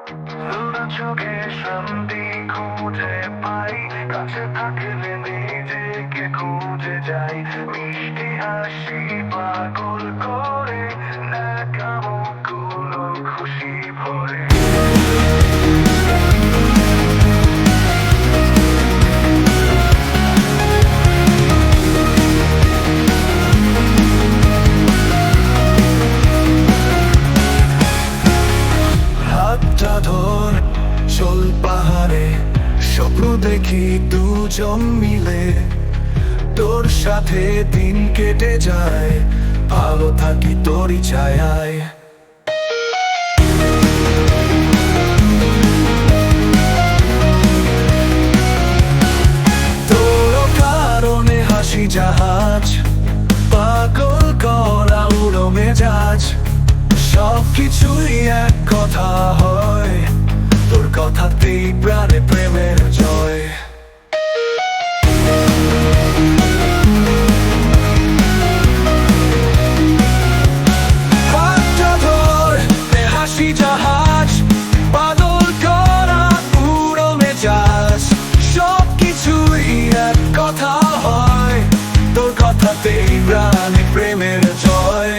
চোখে শান্তি খুঁজে পাই, কাছে থাকলে নিজেকে খুঁজে যাই। মিষ্টি হাসি পাগল করে, ন্যাকামোগুলো খুশি ভরে। হাতটা ধর, চল পাহাড়ে, স্বপ্ন দেখি দুজন মিলে। তোর সাথে দিন কেটে যায়, ভালো থাকি তোরই ছায়ায়। তোর কারণে হাসি জাহাজ, পাগল করা উড়ো মেজাজ। সবকিছুই এক কথা হয়, তোর কথাতেই প্রাণে প্রেমের জয়। হাতটা ধর, এ হাসি জাহাজ, পাগল করা উড়ো মেজাজ। সবকিছুই এক কথা হয়, তোর কথাতেই প্রাণে প্রেমের জয়।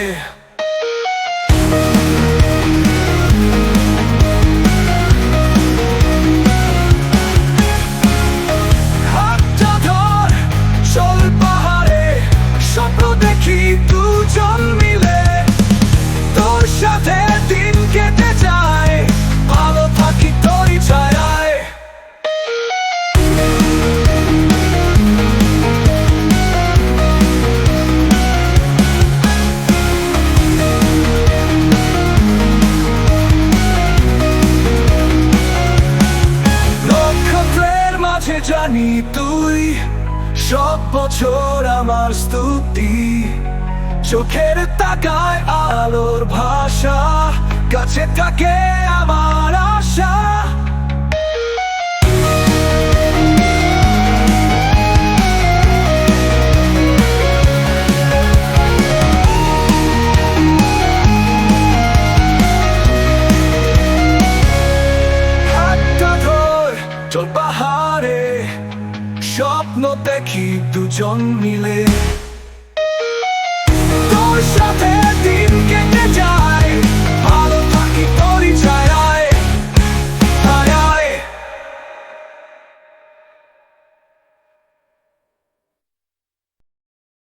দুজন মিলে, তোর সাথে দিন কেটে যায়, ভালো থাকি তোরই ছায়ায়। নক্ষত্রের মাঝে জানি তুই, সব বছর আমার স্তুতি। চোখের তাকায় আলোর ভাষা, কাছে থাকে আমার আশা। হাতটা ধর, চল পাহাড়ে, স্বপ্ন দেখি দুজন মিলে।